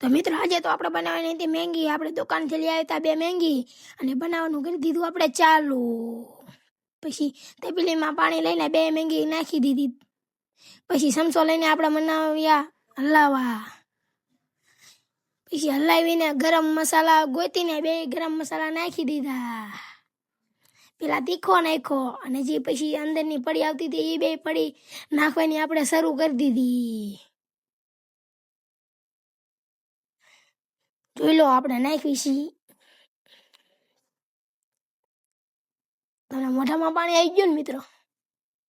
તો મિત્રો આજે તો આપણે બનાવવાની હતી મેંગી. આપણે દુકાનથી લઈ આવ્યા હતા 2 મેંગી અને બનાવવાનું કરી દીધું આપણે ચાલુ. પછી તપેલીમાં પાણી લઈને 2 મેંગી નાખી દીધી. પછી સમસો લઈને આપણે બનાવ્યા હલાવા. પછી હલાવીને ગરમ મસાલા ગોતીને 2 ગરમ મસાલા નાખી દીધા. પેલા તીખો નાખ્યો અને જે પછી અંદરની પડી આવતી હતી એ 2 પડી નાખવાની આપણે શરૂ કરી દીધી. જોઈ લો આપણે નાખવી છીએ. તમને મોઢામાં પાણી આવી ગયું ને મિત્રો?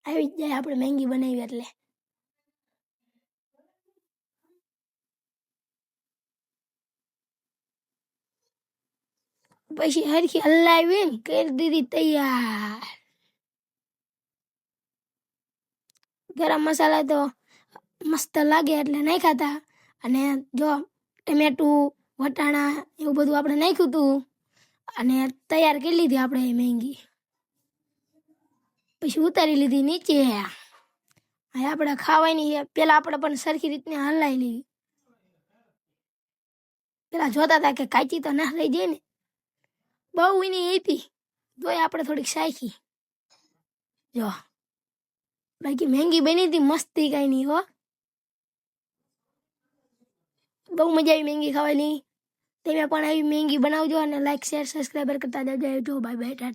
આવી જ જાય આપણે મેંગી બનાવી એટલે. પછી હરખી હલાવીને કરી દીધી તૈયાર. ગરમ મસાલા તો મસ્ત લાગે એટલે નાખ્યા હતા. અને જો ટમેટું વટાણા એવું બધું આપણે નાખ્યું હતું અને તૈયાર કરી લીધી આપણે મેંગી. પછી ઉતારી લીધી નીચે. હવે આપણે ખાવાની પેલા આપણે પણ સરખી રીતના હલાવી લીધી. પેલા જોતા હતા કે કાચી તો ના રહી જાય ને, બહુ એની હતી તોય આપણે થોડીક શાખી. જો બાકી મેંગી બની હતી મસ્તી કઈ નહીં હો. બહુ મજા આવી મેંગી ખાવાની. તમે પણ આવી મેંગી બનાવજો અને લાઈક શેર સબસ્ક્રાઈબર કરતા જજો. Bye bye Tata.